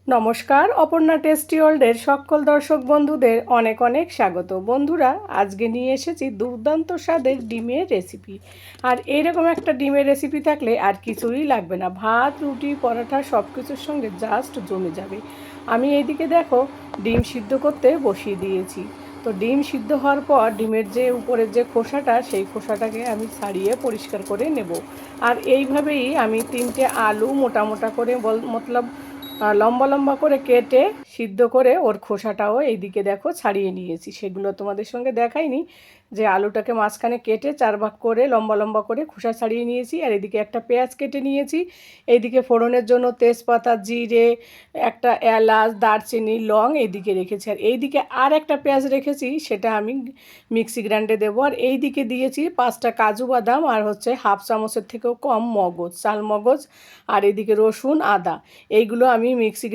নমস্কার, অপর্ণা টেস্টি ওয়ার্ল্ডের সকল দর্শক বন্ধুদের অনেক অনেক স্বাগত। বন্ধুরা, আজকে নিয়ে এসেছি দুর্দান্ত স্বাদের ডিমের রেসিপি। আর এইরকম একটা ডিমের রেসিপি থাকলে আর কিছুই লাগবে না, ভাত রুটি পরোটা সব কিছুর সঙ্গে জাস্ট জমে যাবে। আমি এইদিকে দেখো ডিম সিদ্ধ করতে বসিয়ে দিয়েছি। তো ডিম সিদ্ধ হওয়ার পর ডিমের যে উপরের যে খোসাটা, সেই খোসাটাকে আমি ছাড়িয়ে পরিষ্কার করে নেব। আর এইভাবেই আমি 3টে আলু মোটা মোটা করে মতলব লম্বা লম্বা করে কেটে সিদ্ধ করে ওর খোসাটাও এইদিকে দেখো ছাড়িয়ে নিয়েছি। সেগুলো তোমাদের সঙ্গে দেখাইনি, যে আলুটাকে মাঝখানে কেটে 4 ভাগ করে লম্বা লম্বা করে খোসা ছাড়িয়ে নিয়েছি। আর এদিকে একটা পেঁয়াজ কেটে নিয়েছি। এইদিকে ফোড়নের জন্য তেজপাতা, জিরে, একটা এলাচ, দারচিনি, লং এইদিকে রেখেছি। আর এইদিকে আর একটা পেঁয়াজ রেখেছি, সেটা আমি মিক্সি গ্রাইন্ডে দেবো। আর এইদিকে দিয়েছি 5টা কাজু বাদাম, আর হচ্ছে হাফ চামচের থেকেও কম মগজ, চাল মগজ। আর এদিকে রসুন, আদা, এইগুলো আমি মিক্সি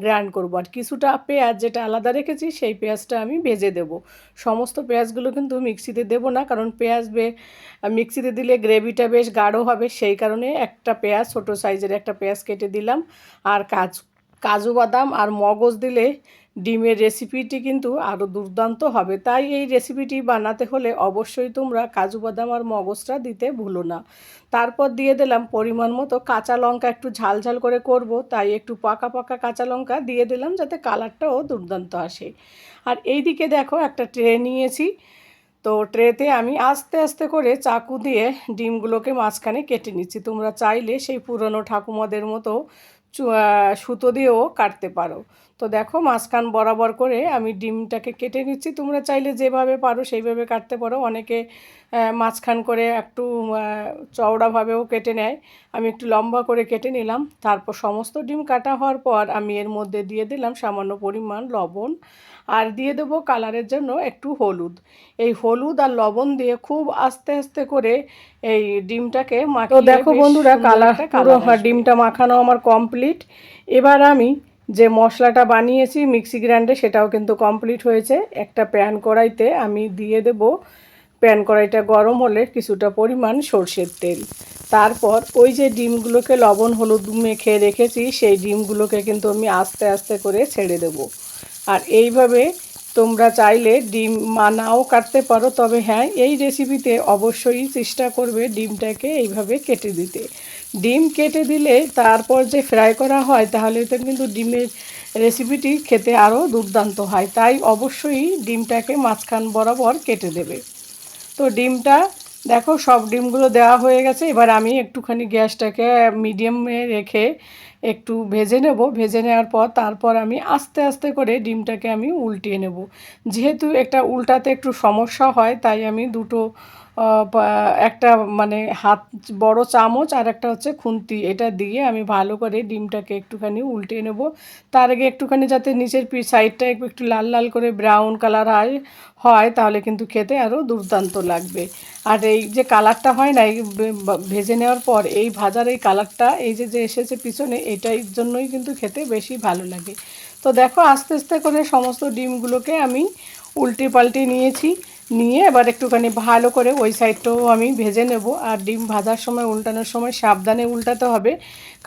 গ্রাইন্ড করব। আর কিছুটা পেঁয়াজ যেটা আলাদা রেখেছি, সেই পেঁয়াজটা আমি ভেজে দেব। সমস্ত পেঁয়াজগুলো কিন্তু মিক্সিতে দেব না, কারণ পেঁয়াজ মিক্সিতে দিলে গ্রেভিটা বেশ গাঢ় হবে। সেই কারণে একটা পেঁয়াজ, ছোটো সাইজের একটা পেঁয়াজ কেটে দিলাম। আর কাজু বাদাম আর মগজ দিলে ডিমের রেসিপিটি কিন্তু আরও দুর্দান্ত হবে। তাই এই রেসিপিটি বানাতে হলে অবশ্যই তোমরা কাজু বাদাম আর মগজটা দিতে ভুলো না। তারপর দিয়ে দিলাম পরিমাণ মতো কাঁচা লঙ্কা, একটু ঝাল ঝাল করে করব, তাই একটু পাকা পাকা কাঁচা লঙ্কা দিয়ে দিলাম, যাতে কালারটাও দুর্দান্ত আসে। আর এই দিকে দেখো একটা ট্রে নিয়েছি। তো ট্রেতে আমি আস্তে আস্তে করে চাকু দিয়ে ডিমগুলোকে মাঝখানে কেটে নিচ্ছি। তোমরা চাইলে সেই পুরনো ঠাকুমাদের মতো সুতো দিয়েও কাটতে পারো। তো দেখো মাঝখান বরাবর করে আমি ডিমটাকে কেটে নিচ্ছি। তোমরা চাইলে যেভাবে পারো সেইভাবে কাটতে পারো। অনেকে মাঝখান করে একটু চওড়াভাবেও কেটে নেয়, আমি একটু লম্বা করে কেটে নিলাম। তারপর সমস্ত ডিম কাটা হওয়ার পর আমি এর মধ্যে দিয়ে দিলাম সামান্য পরিমাণ লবণ, আর দিয়ে দেবো কালারের জন্য একটু হলুদ। এই হলুদ আর লবণ দিয়ে খুব আস্তে আস্তে করে এই ডিমটাকে মাখিয়ে, তো দেখো বন্ধুরা পুরো ডিমটা মাখানো আমার কমপ্লিট। এবার আমি যে মশলাটা বানিয়েছি মিক্সি গ্রাইন্ডে, সেটাও কিন্তু কমপ্লিট হয়েছে। একটা প্যান কড়াইতে আমি দিয়ে দেব, প্যান কড়াইটা গরম হলে কিছুটা পরিমাণ সর্ষের তেল। তারপর ওই যে ডিমগুলোকে লবণ হলুদ মেখে রেখেছি, সেই ডিমগুলোকে কিন্তু আমি আস্তে আস্তে করে ছেড়ে দেব। আর এইভাবে তোমরা চাইলে ডিম নাও কাটতে পারো, তবে হ্যাঁ, এই রেসিপিতে অবশ্যই চেষ্টা করবে ডিমটাকে এইভাবে কেটে দিতে। ডিম কেটে দিলে তারপর যে ফ্রাই করা হয়, তাহলে তো কিন্তু ডিমের রেসিপিটি খেতে আরও দুর্দান্ত হয়। তাই অবশ্যই ডিমটাকে মাঝখান বরাবর কেটে দেবে। তো ডিমটা দেখো সব ডিমগুলো দেওয়া হয়ে গেছে। এবার আমি একটুখানি গ্যাসটাকে মিডিয়ামে রেখে একটু ভেজে নেব। ভেজে নেওয়ার পর তারপর আমি আস্তে আস্তে করে ডিমটাকে আমি উল্টিয়ে নেব। যেহেতু একটা উল্টাতে একটু সমস্যা হয়, তাই আমি দুটো একটা মানে হাত বড় চামচ আর একটা হচ্ছে খুন্তি, এটা দিয়ে আমি ভালো করে ডিমটাকে একটুখানি উল্টিয়ে নেব। তার আগে একটুখানি যাতে নিচের সাইডটা একটু লাল লাল করে ব্রাউন কালার হয়, তাহলে কিন্তু খেতে আরও দুর্দান্ত লাগবে। আর এই যে কালারটা হয় না, এই ভেজে নেওয়ার পর এই ভাজার এই কালারটা এই যে এসেছে পিছনে, এটাই জন্যই কিন্তু খেতে বেশি ভালো লাগে। তো দেখো আস্তে আস্তে করে সমস্ত ডিমগুলোকে আমি উল্টে পাল্টে নিয়ে এবার একটুখানি ভালো করে ওই সাইডটাও আমি ভেজে নেব। আর ডিম ভাজার সময় উল্টানোর সময় সাবধানে উল্টাতে হবে,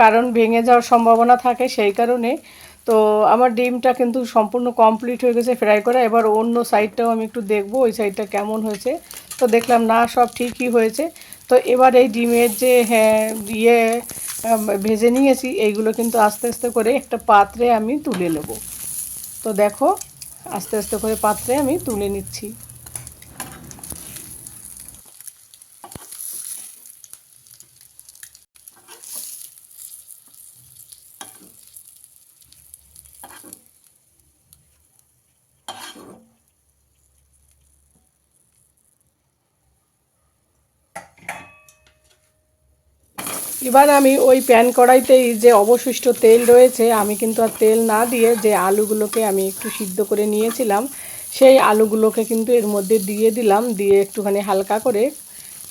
কারণ ভেঙে যাওয়ার সম্ভাবনা থাকে। সেই কারণে তো আমার ডিমটা কিন্তু সম্পূর্ণ কমপ্লিট হয়ে গেছে ফ্রাই করা। এবার অন্য সাইডটাও আমি একটু দেখব ওই সাইডটা কেমন হয়েছে। তো দেখলাম না, সব ঠিকই হয়েছে। তো এবার এই ডিমের যে ভেজে নিয়েছি, এইগুলো কিন্তু আস্তে আস্তে করে একটা পাত্রে আমি তুলে নেব। তো দেখো আস্তে আস্তে করে পাত্রে আমি তুলে নিচ্ছি। এবার আমি ওই প্যান কড়াইতেই যে অবশিষ্ট তেল রয়েছে, আমি কিন্তু আর তেল না দিয়ে যে আলুগুলোকে আমি একটু সিদ্ধ করে নিয়েছিলাম, সেই আলুগুলোকে কিন্তু এর মধ্যে দিয়ে দিলাম। দিয়ে একটুখানি হালকা করে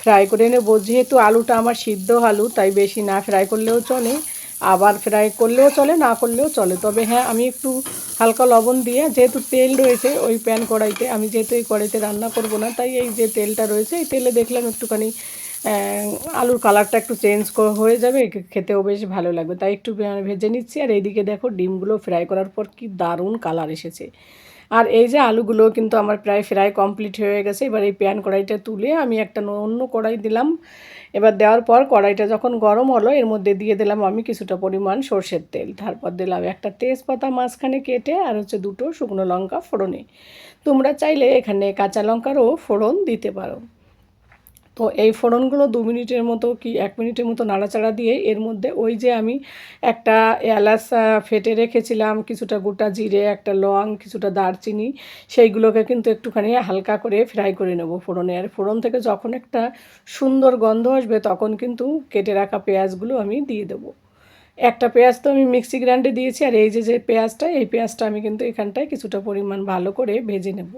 ফ্রাই করে নেব। যেহেতু আলুটা আমার সিদ্ধ আলু, তাই বেশি না ফ্রাই করলেও চলে, আবার ফ্রাই করলেও চলে, না করলেও চলে। তবে হ্যাঁ, আমি একটু হালকা লবণ দিয়ে, যেহেতু তেল রয়েছে ওই প্যান কড়াইতে, আমি যেহেতু এই কড়াইতে রান্না করব না, তাই এই যে তেলটা রয়েছে এই তেলে দেখলাম একটুখানি আলুর কালারটা একটু চেঞ্জ হয়ে যাবে, খেতেও বেশ ভালো লাগবে, তাই একটু ভেজে নিচ্ছি। আর এইদিকে দেখো ডিমগুলো ফ্রাই করার পর কি দারুণ কালার এসেছে। আর এই যে আলুগুলো কিন্তু আমার প্রায় ফ্রাই কমপ্লিট হয়ে গেছে। এবার এই প্যান কড়াইটা তুলে আমি একটা অন্য কড়াই দিলাম। এবার দেওয়ার পর কড়াইটা যখন গরম হলো এর মধ্যে দিয়ে দিলাম আমি কিছুটা পরিমাণ সর্ষের তেল। তারপর দিলাম একটা তেজপাতা মাঝখানে কেটে, আর হচ্ছে দুটো শুকনো লঙ্কা ফোড়নে। তোমরা চাইলে এখানে কাঁচা লঙ্কারও ফোড়ন দিতে পারো। তো এই ফোড়নগুলো 2 মিনিটের মতো কি 1 মিনিটের মতো নাড়াচাড়া দিয়ে এর মধ্যে ওই যে আমি একটা এলাচ ফেটে রেখেছিলাম, কিছুটা গোটা জিরে, একটা লং, কিছুটা দারচিনি, সেইগুলোকে কিন্তু একটুখানি হালকা করে ফ্রাই করে নেব ফোড়নে। আর ফোড়ন থেকে যখন একটা সুন্দর গন্ধ আসবে তখন কিন্তু কেটে রাখা পেঁয়াজগুলো আমি দিয়ে দেবো। একটা পেঁয়াজ তো আমি মিক্সি গ্রাইন্ডে দিয়েছি, আর এই যে পেঁয়াজটা, এই পেঁয়াজটা আমি কিন্তু এখানটায় কিছুটা পরিমাণ ভালো করে ভেজে নেব।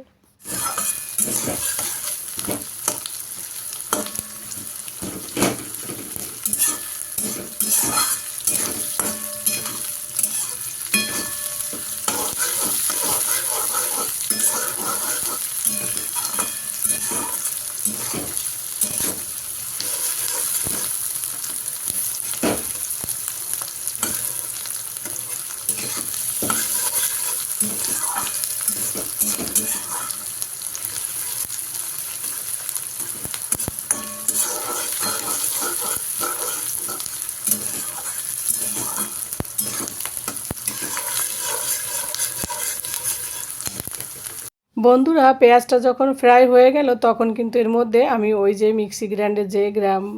বন্ধুরা, পেঁয়াজটা যখন ফ্রাই হয়ে গেল তখন কিন্তু এর মধ্যে আমি ওই যে মিক্সি গ্রাইন্ডে যে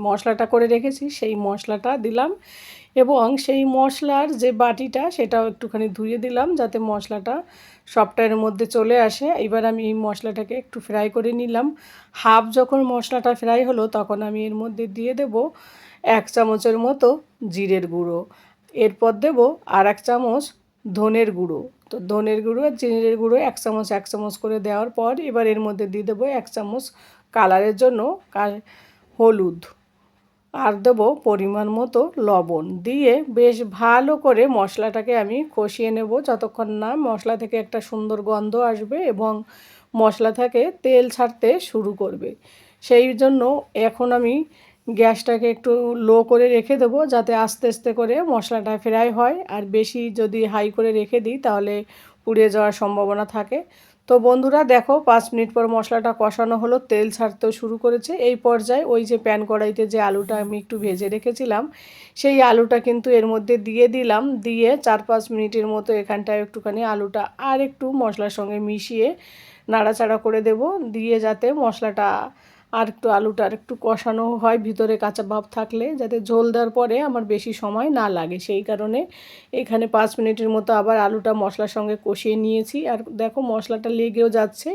মশলাটা করে রেখেছি সেই মশলাটা দিলাম, এবং সেই মশলার যে বাটিটা সেটাও একটুখানি ধুয়ে দিলাম যাতে মশলাটা সবটা এর মধ্যে চলে আসে। এবার আমি এই মশলাটাকে একটু ফ্রাই করে নিলাম। হাফ যখন মশলাটা ফ্রাই হলো তখন আমি এর মধ্যে দিয়ে দেব 1 চামচের মতো জিরের গুঁড়ো, এরপর দেব আর 1 চামচ ধনের গুঁড়ো। তো ধনের গুঁড়ো আর জিরের গুঁড়ো 1 চামচ 1 চামচ করে দেওয়ার পর এবার এর মধ্যে দিয়ে দেবো 1 চামচ কালারের জন্য হলুদ, আর দেবো পরিমাণ মতো লবণ দিয়ে বেশ ভালো করে মশলাটাকে আমি কষিয়ে নেব যতক্ষণ না মশলা থেকে একটা সুন্দর গন্ধ আসবে এবং মশলা থেকে তেল ছাড়তে শুরু করবে। সেই জন্য এখন আমি গ্যাসটাকে একটু লো করে রেখে দেবো যাতে আস্তে আস্তে করে মশলাটা ফ্রাই হয়। আর বেশি যদি হাই করে রেখে দিই তাহলে পুড়ে যাওয়ার সম্ভাবনা থাকে। তো বন্ধুরা দেখো 5 মিনিট পর মশলাটা কষানো হলো, তেল ছাড়তেও শুরু করেছে। এই পর্যায়ে ওই যে প্যান কড়াইতে যে আলুটা আমি একটু ভেজে রেখেছিলাম সেই আলুটা কিন্তু এর মধ্যে দিয়ে দিলাম। দিয়ে 4-5 মিনিটের মতো এখানটায় একটুখানি আলুটা আর একটু মশলার সঙ্গে মিশিয়ে নাড়াচাড়া করে দেব, দিয়ে যাতে মশলাটা আর একটু আলুটা আর একটু কষানো হয় ভিতরে কাঁচা ভাব থাকলে, যাতে ঝোল দেওয়ার পরে আমার বেশি সময় না লাগে। সেই কারণে এখানে 5 মিনিটের মতো আবার আলুটা মশলার সঙ্গে কষিয়ে নিয়েছি। আর দেখো মশলাটা লেগেও যাচ্ছে।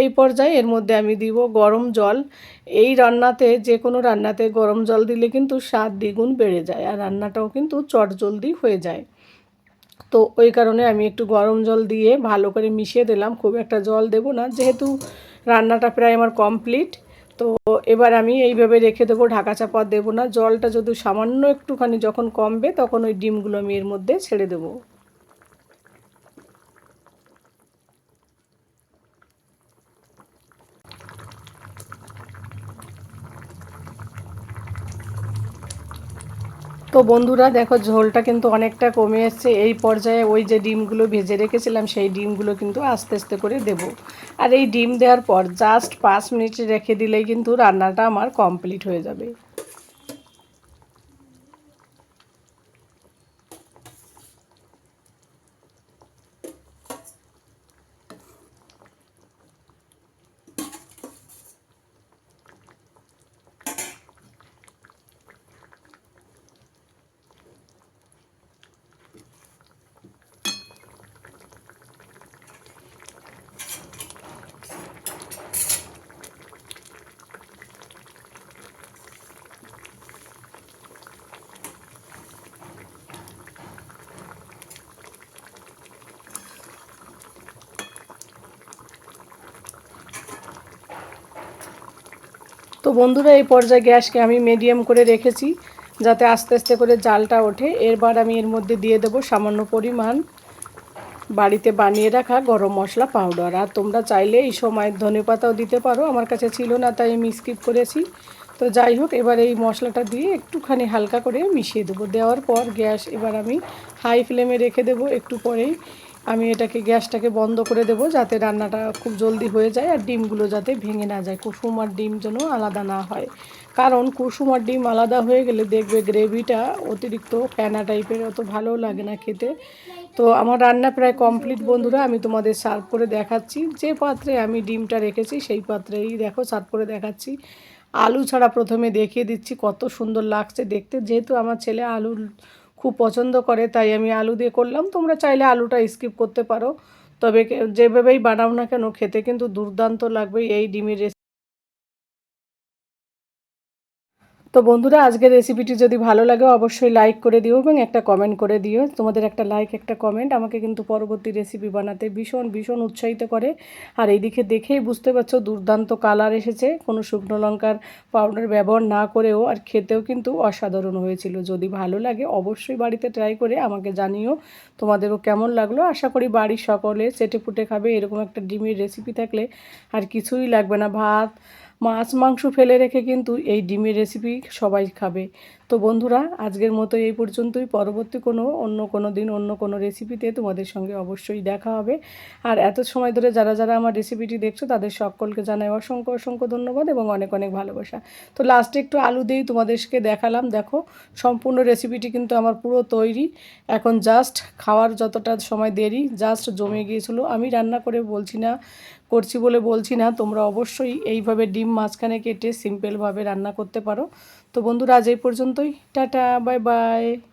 এই পর্যায়ে এর মধ্যে আমি দিব গরম জল। এই রান্নাতে যে কোনো রান্নাতে গরম জল দিলে কিন্তু স্বাদ দ্বিগুণ বেড়ে যায়, আর রান্নাটাও কিন্তু চটজলদি হয়ে যায়। তো ওই কারণে আমি একটু গরম জল দিয়ে ভালো করে মিশিয়ে দিলাম, খুব একটা জল দেব না যেহেতু রান্নাটা প্রায় আমার কমপ্লিট। তো এবার আমি এইভাবে রেখে দেবো, ঢাকা চাপা দেবো না। জলটা যদি সামান্য একটুখানি যখন কমবে তখন ওই ডিমগুলো আমি এর মধ্যে ছেড়ে দেবো। তো বন্ধুরা দেখো ঝোলটা কিন্তু অনেকটা কমে এসছে। এই পর্যায়ে ওই যে ডিমগুলো ভেজে রেখেছিলাম সেই ডিমগুলো কিন্তু আস্তে আস্তে করে দেব। আর এই ডিম দেওয়ার পর জাস্ট 5 মিনিট রেখে দিলেই কিন্তু রান্নাটা আমার কমপ্লিট হয়ে যাবে। তো বন্ধুরা এই পর্যায়ে গ্যাসকে আমি মিডিয়াম করে রেখেছি যাতে আস্তে আস্তে করে জালটা ওঠে। এরবার আমি এর মধ্যে দিয়ে দেবো সামান্য পরিমাণ বাড়িতে বানিয়ে রাখা গরম মশলা পাউডার। আর তোমরা চাইলে এই সময় ধনেপাতাও দিতে পারো, আমার কাছে ছিল না তাই আমি স্কিপ করেছি। তো যাই হোক, এবার এই মশলাটা দিয়ে একটুখানি হালকা করে মিশিয়ে দেবো। দেওয়ার পর গ্যাস এবার আমি হাই ফ্লেমে রেখে দেবো। একটু পরেই আমি এটাকে গ্যাসটাকে বন্ধ করে দেবো, যাতে রান্নাটা খুব জলদি হয়ে যায় আর ডিমগুলো যাতে ভেঙে না যায়, কুসুম আর ডিম যেন আলাদা না হয়। কারণ কুসুম আর ডিম আলাদা হয়ে গেলে দেখবে গ্রেভিটা অতিরিক্ত ফেনা টাইপের, অত ভালো লাগে না খেতে। তো আমার রান্না প্রায় কমপ্লিট বন্ধুরা, আমি তোমাদের সার্ভ করে দেখাচ্ছি। যে পাত্রে আমি ডিমটা রেখেছি সেই পাত্রেই দেখো সার্ভ করে দেখাচ্ছি। আলু ছাড়া প্রথমে দেখিয়ে দিচ্ছি, কত সুন্দর লাগছে দেখতে। যেহেতু আমার ছেলে আলু খুব পছন্দ করে, তাই আমি আলু দিয়ে করলাম। তোমরা চাইলে আলুটা স্কিপ করতে পারো, তবে যেভাবেই বানাও না কেন খেতে কিন্তু দুর্দান্ত লাগবে এই ডিমের রেসিপি। তো বন্ধুরা, আজকের রেসিপিটি যদি ভালো লাগে অবশ্যই লাইক করে দিও এবং একটা কমেন্ট করে দিও। তোমাদের একটা লাইক একটা কমেন্ট আমাকে কিন্তু পরবর্তী রেসিপি বানাতে ভীষণ ভীষণ উৎসাহিত করে। আর এইদিকে দেখেই বুঝতে পারছো দুর্দান্ত কালার এসেছে, কোনো শুকনো লঙ্কার পাউডার ব্যবহার না করেও, আর খেতেও কিন্তু অসাধারণ হয়েছিল। যদি ভালো লাগে অবশ্যই বাড়িতে ট্রাই করে আমাকে জানিও তোমাদেরও কেমন লাগলো। আশা করি বাড়ির সকলে চেটেপুটে খাবে। এরকম একটা ডিমের রেসিপি থাকলে আর কিছুই লাগবে না, ভাত মাছ মাংস ফেলে রেখে কিন্তু এই ডিমের রেসিপি সবাই খাবে। তো বন্ধুরা, আজকের মতো এই পর্যন্তই। পরবর্তী অন্য কোনো দিন অন্য কোনো রেসিপিতে তোমাদের সঙ্গে অবশ্যই দেখা হবে। আর এত সময় ধরে যারা যারা আমার রেসিপিটি দেখছো তাদের সকলকে জানাই অসংখ্য অসংখ্য ধন্যবাদ এবং অনেক অনেক ভালোবাসা। তো লাস্টে একটু আলু দিয়েই তোমাদেরকে দেখালাম। দেখো, সম্পূর্ণ রেসিপিটি কিন্তু আমার পুরো তৈরি। এখন জাস্ট খাওয়ার যতটা সময় দেরি, জাস্ট জমে গিয়েছিলো। আমি রান্না করে বলছি না, করছি বলে বলছি না, তোমরা অবশ্যই এইভাবে ডিম মাঝখানে কেটে সিম্পলভাবে রান্না করতে পারো। তো বন্ধুরা, আজ এই পর্যন্তই। Tata, bye bye.